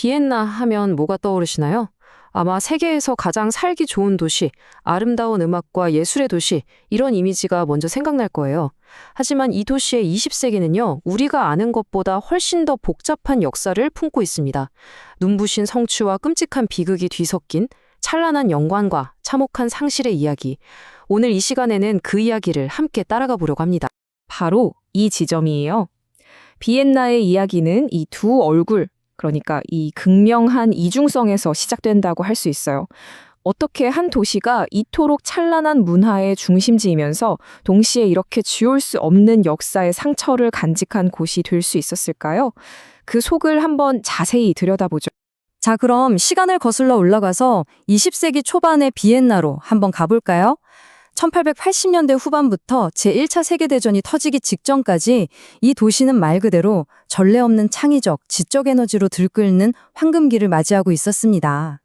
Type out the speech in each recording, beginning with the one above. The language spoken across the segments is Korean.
비엔나 하면 뭐가 떠오르시나요? 아마 세계에서 가장 살기 좋은 도시, 아름다운 음악과 예술의 도시, 이런 이미지가 먼저 생각날 거예요. 하지만 이 도시의 20세기는요, 우리가 아는 것보다 훨씬 더 복잡한 역사를 품고 있습니다. 눈부신 성취와 끔찍한 비극이 뒤섞인 찬란한 영광과 참혹한 상실의 이야기. 오늘 이 시간에는 그 이야기를 함께 따라가 보려고 합니다. 바로 이 지점이에요. 비엔나의 이야기는 이 두 얼굴, 그러니까 이 극명한 이중성에서 시작된다고 할 수 있어요. 어떻게 한 도시가 이토록 찬란한 문화의 중심지이면서 동시에 이렇게 지울 수 없는 역사의 상처를 간직한 곳이 될 수 있었을까요? 그 속을 한번 자세히 들여다보죠. 자, 그럼 시간을 거슬러 올라가서 20세기 초반의 비엔나로 한번 가볼까요? 1880년대 후반부터 제1차 세계대전이 터지기 직전까지 이 도시는 말 그대로 전례 없는 창의적, 지적 에너지로 들끓는 황금기를 맞이하고 있었습니다.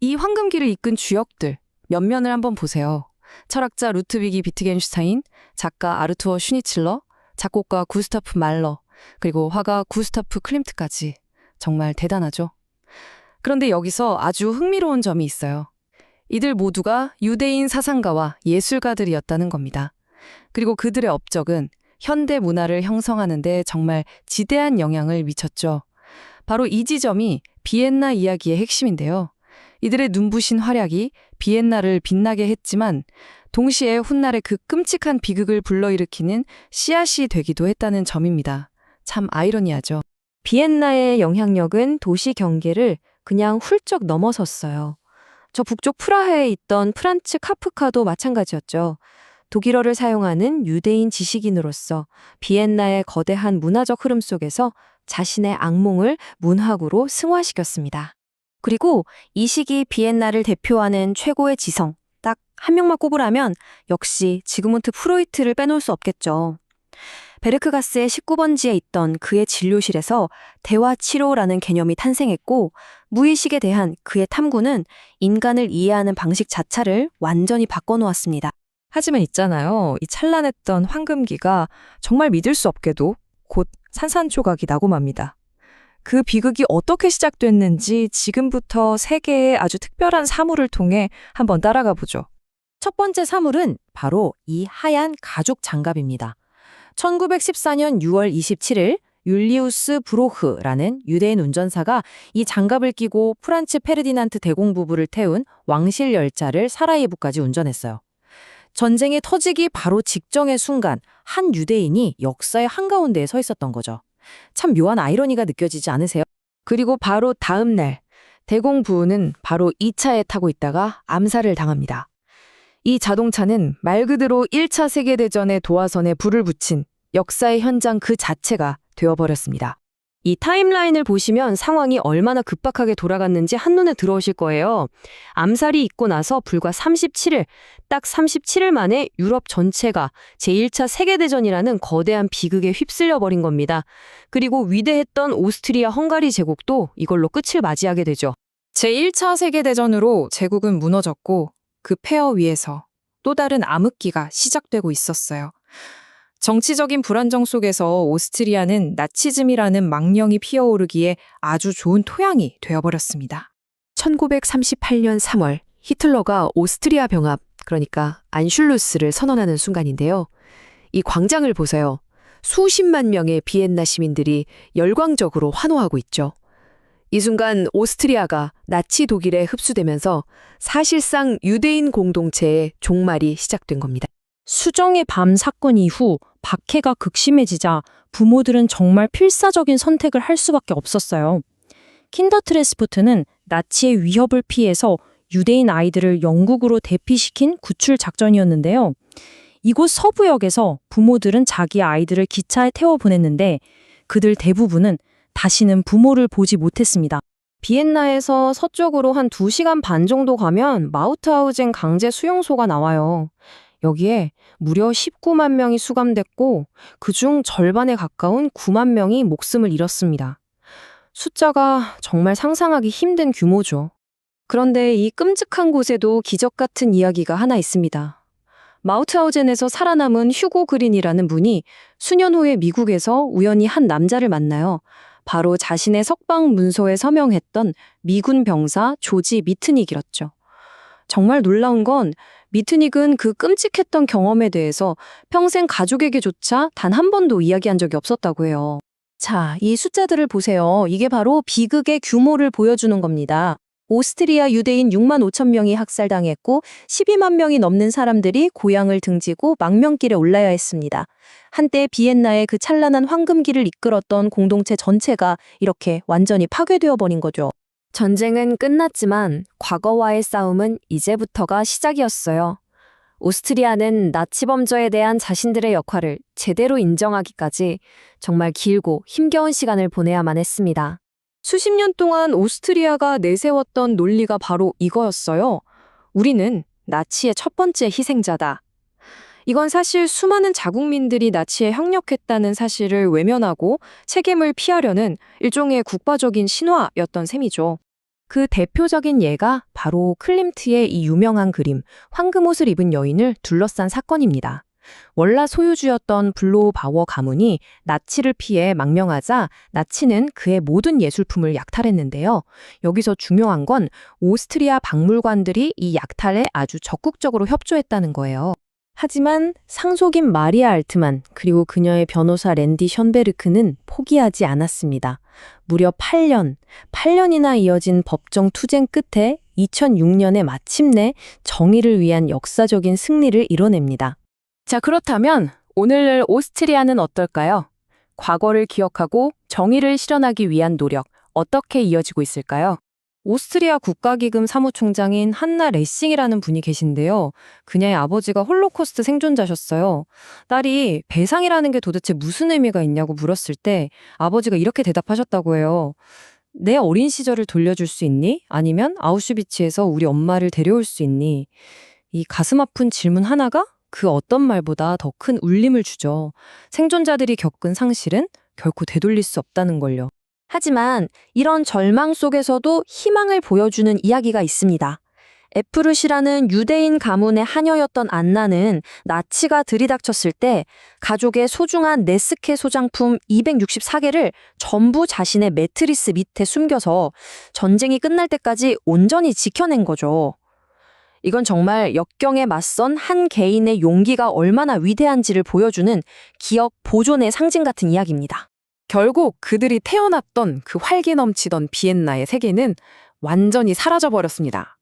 이 황금기를 이끈 주역들, 면면을 한번 보세요. 철학자 루트비기 비트겐슈타인, 작가 아르투어 슈니칠러, 작곡가 구스타프 말러, 그리고 화가 구스타프 클림트까지. 정말 대단하죠? 그런데 여기서 아주 흥미로운 점이 있어요. 이들 모두가 유대인 사상가와 예술가들이었다는 겁니다. 그리고 그들의 업적은 현대 문화를 형성하는 데 정말 지대한 영향을 미쳤죠. 바로 이 지점이 비엔나 이야기의 핵심인데요. 이들의 눈부신 활약이 비엔나를 빛나게 했지만 동시에 훗날의 그 끔찍한 비극을 불러일으키는 씨앗이 되기도 했다는 점입니다. 참 아이러니하죠. 비엔나의 영향력은 도시 경계를 그냥 훌쩍 넘어섰어요. 저 북쪽 프라하에 있던 프란츠 카프카도 마찬가지였죠. 독일어를 사용하는 유대인 지식인으로서 비엔나의 거대한 문화적 흐름 속에서 자신의 악몽을 문학으로 승화시켰습니다. 그리고 이 시기 비엔나를 대표하는 최고의 지성, 딱 한 명만 꼽으라면 역시 지그문트 프로이트를 빼놓을 수 없겠죠. 베르크가스의 19번지에 있던 그의 진료실에서 대화치료라는 개념이 탄생했고 무의식에 대한 그의 탐구는 인간을 이해하는 방식 자체를 완전히 바꿔놓았습니다. 하지만 있잖아요. 이 찬란했던 황금기가 정말 믿을 수 없게도 곧 산산조각이 나고 맙니다. 그 비극이 어떻게 시작됐는지 지금부터 세 개의 아주 특별한 사물을 통해 한번 따라가 보죠. 첫 번째 사물은 바로 이 하얀 가죽 장갑입니다. 1914년 6월 27일 율리우스 브로흐라는 유대인 운전사가 이 장갑을 끼고 프란츠 페르디난트 대공 부부를 태운 왕실 열차를 사라예보까지 운전했어요. 전쟁이 터지기 바로 직전의 순간 한 유대인이 역사의 한가운데에 서 있었던 거죠. 참 묘한 아이러니가 느껴지지 않으세요? 그리고 바로 다음 날 대공 부부는 바로 이 차에 타고 있다가 암살을 당합니다. 이 자동차는 말 그대로 1차 세계대전의 도화선에 불을 붙인 역사의 현장 그 자체가 되어버렸습니다. 이 타임라인을 보시면 상황이 얼마나 급박하게 돌아갔는지 한눈에 들어오실 거예요. 암살이 있고 나서 불과 37일, 딱 37일 만에 유럽 전체가 제1차 세계대전이라는 거대한 비극에 휩쓸려 버린 겁니다. 그리고 위대했던 오스트리아 헝가리 제국도 이걸로 끝을 맞이하게 되죠. 제1차 세계대전으로 제국은 무너졌고 그 폐허 위에서 또 다른 암흑기가 시작되고 있었어요. 정치적인 불안정 속에서 오스트리아는 나치즘이라는 망령이 피어오르기에 아주 좋은 토양이 되어버렸습니다. 1938년 3월 히틀러가 오스트리아 병합, 그러니까 안슐루스를 선언하는 순간인데요. 이 광장을 보세요. 수십만 명의 비엔나 시민들이 열광적으로 환호하고 있죠. 이 순간 오스트리아가 나치 독일에 흡수되면서 사실상 유대인 공동체의 종말이 시작된 겁니다. 수정의 밤 사건 이후 박해가 극심해지자 부모들은 정말 필사적인 선택을 할 수밖에 없었어요. 킨더트레스포트는 나치의 위협을 피해서 유대인 아이들을 영국으로 대피시킨 구출 작전이었는데요. 이곳 서부역에서 부모들은 자기 아이들을 기차에 태워 보냈는데 그들 대부분은 다시는 부모를 보지 못했습니다. 비엔나에서 서쪽으로 한 2시간 반 정도 가면 마우트하우젠 강제 수용소가 나와요. 여기에 무려 19만 명이 수감됐고 그중 절반에 가까운 9만 명이 목숨을 잃었습니다. 숫자가 정말 상상하기 힘든 규모죠. 그런데 이 끔찍한 곳에도 기적 같은 이야기가 하나 있습니다. 마우트하우젠에서 살아남은 휴고 그린이라는 분이 수년 후에 미국에서 우연히 한 남자를 만나요. 바로 자신의 석방 문서에 서명했던 미군 병사 조지 미트닉이었죠. 정말 놀라운 건 미트닉은 그 끔찍했던 경험에 대해서 평생 가족에게조차 단 한 번도 이야기한 적이 없었다고 해요. 자, 이 숫자들을 보세요. 이게 바로 비극의 규모를 보여주는 겁니다. 오스트리아 유대인 6만 5천 명이 학살당했고 12만 명이 넘는 사람들이 고향을 등지고 망명길에 올라야 했습니다. 한때 비엔나의 그 찬란한 황금기를 이끌었던 공동체 전체가 이렇게 완전히 파괴되어 버린 거죠. 전쟁은 끝났지만 과거와의 싸움은 이제부터가 시작이었어요. 오스트리아는 나치 범죄에 대한 자신들의 역할을 제대로 인정하기까지 정말 길고 힘겨운 시간을 보내야만 했습니다. 수십 년 동안 오스트리아가 내세웠던 논리가 바로 이거였어요. 우리는 나치의 첫 번째 희생자다. 이건 사실 수많은 자국민들이 나치에 협력했다는 사실을 외면하고 책임을 피하려는 일종의 국가적인 신화였던 셈이죠. 그 대표적인 예가 바로 클림트의 이 유명한 그림, 황금옷을 입은 여인을 둘러싼 사건입니다. 월라 소유주였던 블로우 바워 가문이 나치를 피해 망명하자 나치는 그의 모든 예술품을 약탈했는데요. 여기서 중요한 건 오스트리아 박물관들이 이 약탈에 아주 적극적으로 협조했다는 거예요. 하지만 상속인 마리아 알트만 그리고 그녀의 변호사 랜디 션베르크는 포기하지 않았습니다. 무려 8년이나 이어진 법정 투쟁 끝에 2006년에 마침내 정의를 위한 역사적인 승리를 이뤄냅니다. 자, 그렇다면 오늘 오스트리아는 어떨까요? 과거를 기억하고 정의를 실현하기 위한 노력 어떻게 이어지고 있을까요? 오스트리아 국가기금 사무총장인 한나 레싱이라는 분이 계신데요. 그녀의 아버지가 홀로코스트 생존자셨어요. 딸이 배상이라는 게 도대체 무슨 의미가 있냐고 물었을 때 아버지가 이렇게 대답하셨다고 해요. 내 어린 시절을 돌려줄 수 있니? 아니면 아우슈비츠에서 우리 엄마를 데려올 수 있니? 이 가슴 아픈 질문 하나가 그 어떤 말보다 더 큰 울림을 주죠. 생존자들이 겪은 상실은 결코 되돌릴 수 없다는 걸요. 하지만 이런 절망 속에서도 희망을 보여주는 이야기가 있습니다. 에프루시라는 유대인 가문의 하녀였던 안나는 나치가 들이닥쳤을 때 가족의 소중한 네스케 소장품 264개를 전부 자신의 매트리스 밑에 숨겨서 전쟁이 끝날 때까지 온전히 지켜낸 거죠. 이건 정말 역경에 맞선 한 개인의 용기가 얼마나 위대한지를 보여주는 기억 보존의 상징 같은 이야기입니다. 결국 그들이 태어났던 그 활기 넘치던 비엔나의 세계는 완전히 사라져버렸습니다.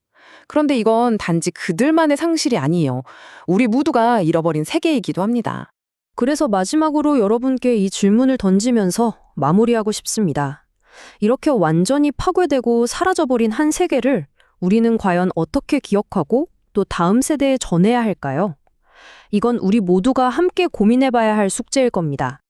그런데 이건 단지 그들만의 상실이 아니에요. 우리 모두가 잃어버린 세계이기도 합니다. 그래서 마지막으로 여러분께 이 질문을 던지면서 마무리하고 싶습니다. 이렇게 완전히 파괴되고 사라져버린 한 세계를 우리는 과연 어떻게 기억하고 또 다음 세대에 전해야 할까요? 이건 우리 모두가 함께 고민해봐야 할 숙제일 겁니다.